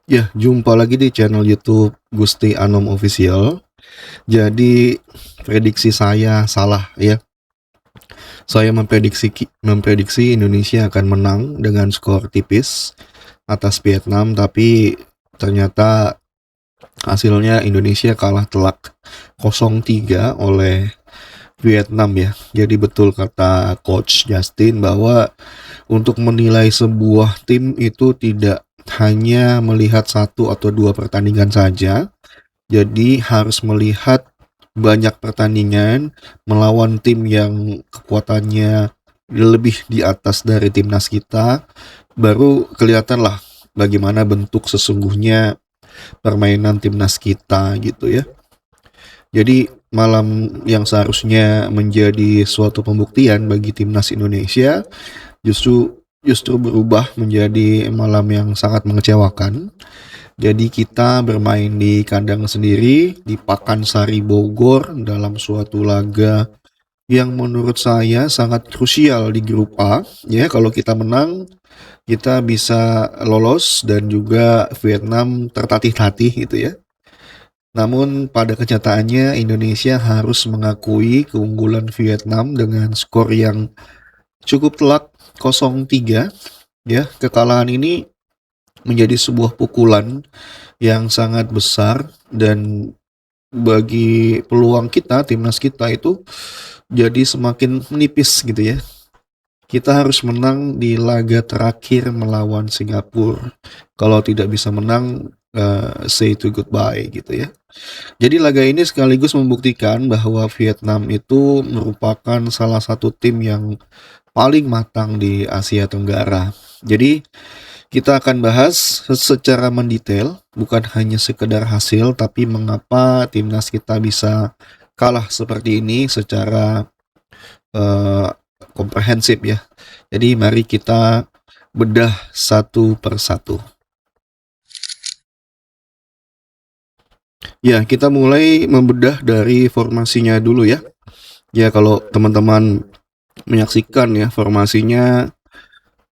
Ya, jumpa lagi di channel YouTube Gusti Anom Official. Jadi prediksi saya salah ya. Saya memprediksi Indonesia akan menang dengan skor tipis atas Vietnam, tapi ternyata hasilnya Indonesia kalah telak 0-3 oleh Vietnam ya. Jadi betul kata Coach Justin bahwa untuk menilai sebuah tim itu tidak hanya melihat satu atau dua pertandingan saja, jadi harus melihat banyak pertandingan melawan tim yang kekuatannya lebih di atas dari timnas kita, baru kelihatan lah bagaimana bentuk sesungguhnya permainan timnas kita gitu ya. Jadi malam yang seharusnya menjadi suatu pembuktian bagi timnas Indonesia justru justru berubah menjadi malam yang sangat mengecewakan. Jadi kita bermain di kandang sendiri di Pakansari Bogor dalam suatu laga yang menurut saya sangat krusial di grup A. Ya, kalau kita menang, kita bisa lolos dan juga Vietnam tertatih-tatih gitu ya. Namun pada kenyataannya Indonesia harus mengakui keunggulan Vietnam dengan skor yang cukup telak 0-3 ya. Kekalahan ini menjadi sebuah pukulan yang sangat besar dan bagi peluang kita, timnas kita itu jadi semakin menipis gitu ya. Kita harus menang di laga terakhir melawan Singapura. Kalau tidak bisa menang, say to goodbye gitu ya. Jadi laga ini sekaligus membuktikan bahwa Vietnam itu merupakan salah satu tim yang paling matang di Asia Tenggara. Jadi kita akan bahas secara mendetail, bukan hanya sekedar hasil, tapi mengapa timnas kita bisa kalah seperti ini secara eh, komprehensif ya. Jadi mari kita bedah satu persatu. Ya, kita mulai membedah dari formasinya dulu ya. Ya, kalau teman-teman menyaksikan ya, formasinya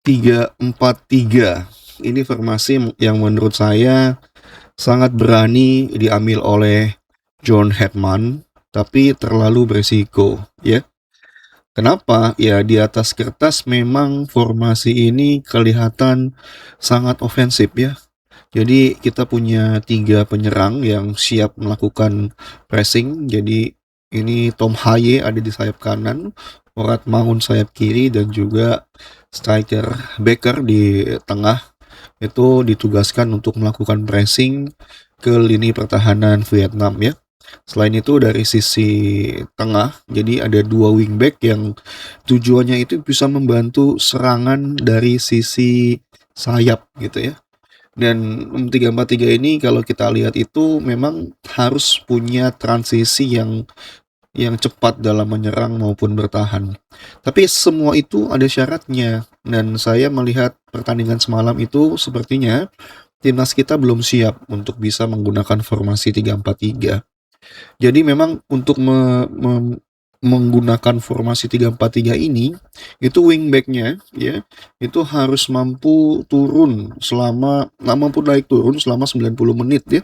3-4-3. Ini formasi yang menurut saya sangat berani diambil oleh John Hetman, tapi terlalu berisiko ya. Kenapa? Ya di atas kertas memang formasi ini kelihatan sangat ofensif ya. Jadi kita punya 3 penyerang yang siap melakukan pressing. Jadi ini Tom Haye ada di sayap kanan, Morat Maun sayap kiri, dan juga striker Becker di tengah. Itu ditugaskan untuk melakukan pressing ke lini pertahanan Vietnam ya. Selain itu dari sisi tengah, jadi ada 2 wingback yang tujuannya itu bisa membantu serangan dari sisi sayap gitu ya. Dan 3-4-3 ini kalau kita lihat itu memang harus punya transisi yang cepat dalam menyerang maupun bertahan. Tapi semua itu ada syaratnya, dan saya melihat pertandingan semalam itu sepertinya timnas kita belum siap untuk bisa menggunakan formasi 3-4-3. Jadi memang untuk menggunakan formasi 3-4-3 ini, itu wingbacknya ya, itu harus mampu naik turun selama 90 menit ya.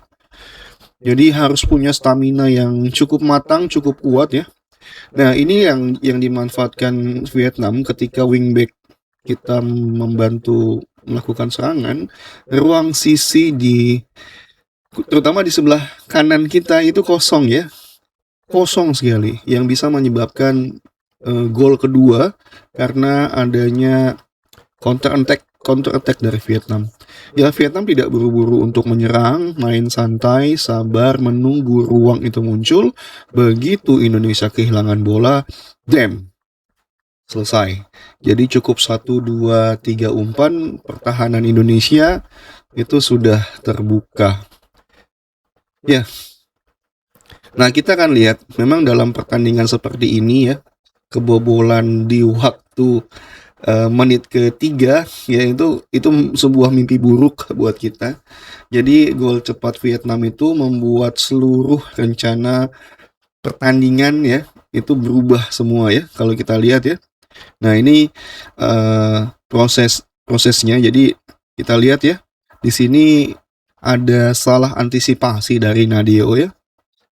Jadi harus punya stamina yang cukup matang, cukup kuat ya. Nah, ini yang dimanfaatkan Vietnam ketika wingback kita membantu melakukan serangan, ruang sisi terutama di sebelah kanan kita itu kosong ya, kosong sekali, yang bisa menyebabkan gol kedua karena adanya counter attack dari Vietnam. Ya Vietnam tidak buru-buru untuk menyerang, main santai, sabar menunggu ruang itu muncul. Begitu Indonesia kehilangan bola, damn, selesai. Jadi cukup 1, 2, 3 umpan, pertahanan Indonesia itu sudah terbuka. Ya, nah kita kan lihat memang dalam pertandingan seperti ini ya, kebobolan di waktu menit ketiga ya, itu sebuah mimpi buruk buat kita. Jadi gol cepat Vietnam itu membuat seluruh rencana pertandingan ya itu berubah semua ya kalau kita lihat ya. Nah ini prosesnya. Jadi kita lihat ya di sini ada salah antisipasi dari Nadeo ya.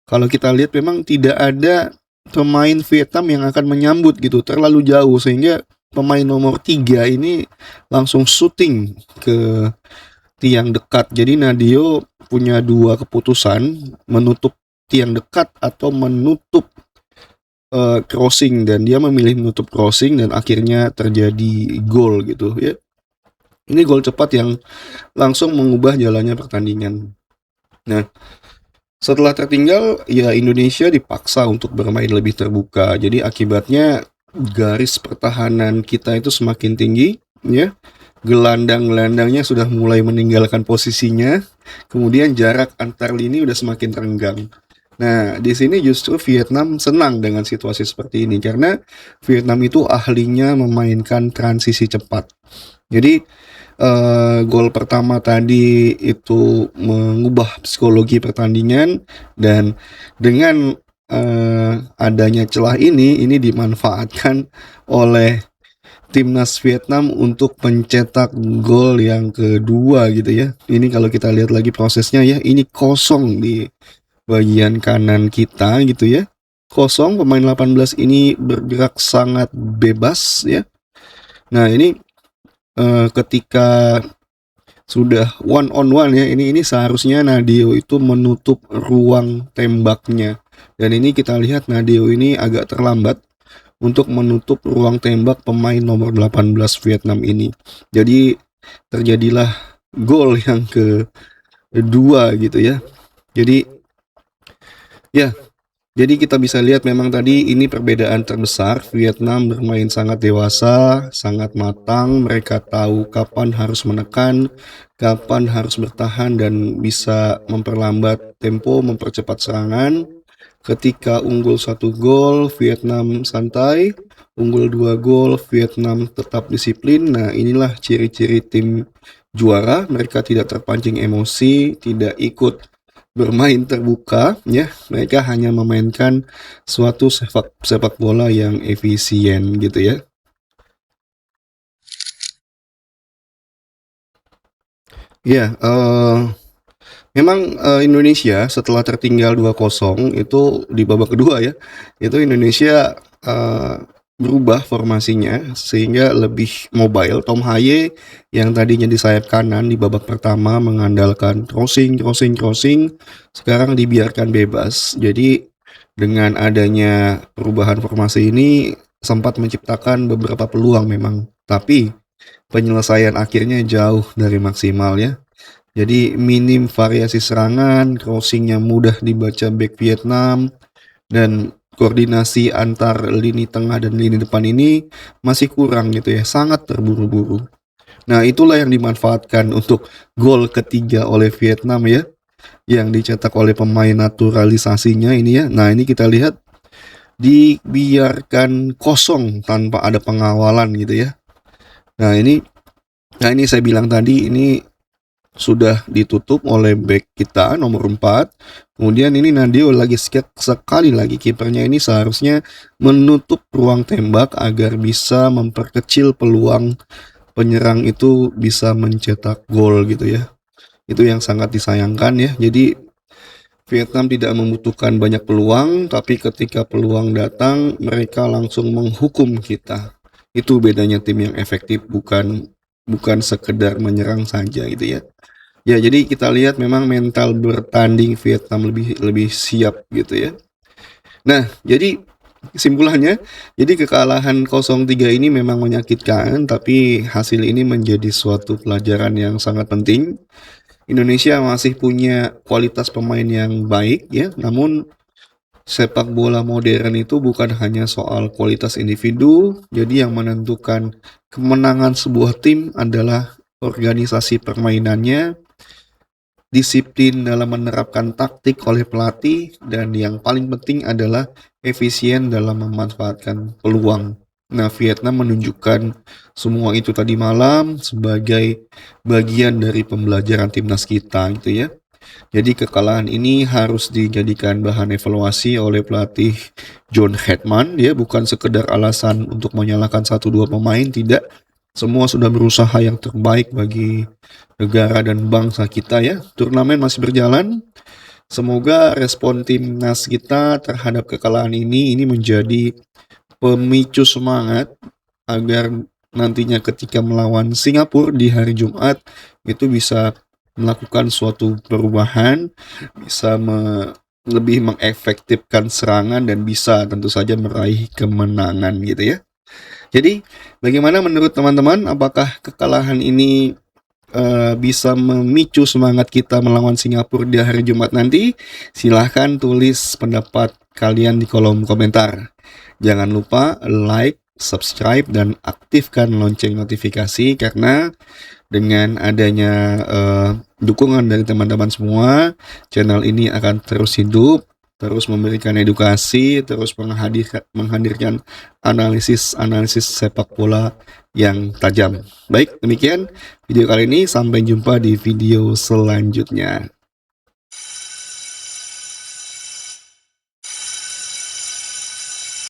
Kalau kita lihat memang tidak ada pemain Vietnam yang akan menyambut gitu, terlalu jauh sehingga pemain nomor 3 ini langsung shooting ke tiang dekat. Jadi Nadeo punya dua keputusan, menutup tiang dekat atau menutup crossing, dan dia memilih menutup crossing dan akhirnya terjadi gol gitu ya. Ini gol cepat yang langsung mengubah jalannya pertandingan. Nah, setelah tertinggal, ya Indonesia dipaksa untuk bermain lebih terbuka. Jadi akibatnya garis pertahanan kita itu semakin tinggi, ya. Gelandang-gelandangnya sudah mulai meninggalkan posisinya. Kemudian jarak antar lini udah semakin renggang. Nah, di sini justru Vietnam senang dengan situasi seperti ini karena Vietnam itu ahlinya memainkan transisi cepat. Jadi gol pertama tadi itu mengubah psikologi pertandingan, dan dengan adanya celah ini dimanfaatkan oleh timnas Vietnam untuk mencetak gol yang kedua gitu ya. Ini kalau kita lihat lagi prosesnya ya, ini kosong di bagian kanan kita gitu ya. Kosong, pemain 18 ini bergerak sangat bebas ya. Nah, ini ketika sudah one on one ya, ini seharusnya Nadeo itu menutup ruang tembaknya. Dan ini kita lihat Nadeo ini agak terlambat untuk menutup ruang tembak pemain nomor 18 Vietnam ini. Jadi terjadilah gol yang kedua gitu ya. Jadi kita bisa lihat memang tadi ini perbedaan terbesar. Vietnam bermain sangat dewasa, sangat matang. Mereka tahu kapan harus menekan, kapan harus bertahan, dan bisa memperlambat tempo, mempercepat serangan. Ketika unggul 1 gol, Vietnam santai. Unggul 2 gol, Vietnam tetap disiplin. Nah, inilah ciri-ciri tim juara. Mereka tidak terpancing emosi, tidak ikut bermain terbuka ya. Mereka hanya memainkan suatu sepak bola yang efisien gitu ya. Ya, memang Indonesia setelah tertinggal 2-0 itu di babak kedua ya, itu Indonesia berubah formasinya sehingga lebih mobile. Tom Haye yang tadinya di sayap kanan di babak pertama mengandalkan crossing, sekarang dibiarkan bebas. Jadi dengan adanya perubahan formasi ini sempat menciptakan beberapa peluang memang, tapi penyelesaian akhirnya jauh dari maksimal ya. Jadi minim variasi serangan, crossingnya mudah dibaca back Vietnam, dan koordinasi antar lini tengah dan lini depan ini masih kurang gitu ya, sangat terburu-buru. Nah, itulah yang dimanfaatkan untuk gol ketiga oleh Vietnam ya, yang dicetak oleh pemain naturalisasinya ini ya. Nah, ini kita lihat dibiarkan kosong tanpa ada pengawalan gitu ya. Nah, ini saya bilang tadi, ini sudah ditutup oleh back kita nomor 4. Kemudian ini Nadeo lagi sekali lagi, kipernya ini seharusnya menutup ruang tembak agar bisa memperkecil peluang penyerang itu bisa mencetak gol gitu ya. Itu yang sangat disayangkan ya. Jadi Vietnam tidak membutuhkan banyak peluang, tapi ketika peluang datang mereka langsung menghukum kita. Itu bedanya tim yang efektif, bukan sekedar menyerang saja gitu ya. Ya, jadi kita lihat memang mental bertanding Vietnam lebih siap gitu ya. Nah, jadi kesimpulannya, jadi kekalahan 0-3 ini memang menyakitkan, tapi hasil ini menjadi suatu pelajaran yang sangat penting. Indonesia masih punya kualitas pemain yang baik ya, namun sepak bola modern itu bukan hanya soal kualitas individu. Jadi yang menentukan kemenangan sebuah tim adalah organisasi permainannya, disiplin dalam menerapkan taktik oleh pelatih, dan yang paling penting adalah efisien dalam memanfaatkan peluang. Nah, Vietnam menunjukkan semua itu tadi malam sebagai bagian dari pembelajaran timnas kita gitu ya. Jadi kekalahan ini harus dijadikan bahan evaluasi oleh pelatih John Hetman ya, bukan sekedar alasan untuk menyalahkan 1-2 pemain, tidak. semua sudah berusaha yang terbaik bagi negara dan bangsa kita ya. Turnamen masih berjalan. Semoga respon timnas kita terhadap kekalahan ini menjadi pemicu semangat agar nantinya ketika melawan Singapura di hari Jumat itu bisa melakukan suatu perubahan, bisa lebih mengefektifkan serangan dan bisa tentu saja meraih kemenangan gitu ya. Jadi bagaimana menurut teman-teman, apakah kekalahan ini bisa memicu semangat kita melawan Singapura di hari Jumat nanti? Silahkan tulis pendapat kalian di kolom komentar. Jangan lupa like, subscribe, dan aktifkan lonceng notifikasi karena dengan adanya dukungan dari teman-teman semua, channel ini akan terus hidup, terus memberikan edukasi, terus menghadirkan analisis sepak bola yang tajam. Baik, demikian video kali ini. Sampai jumpa di video selanjutnya.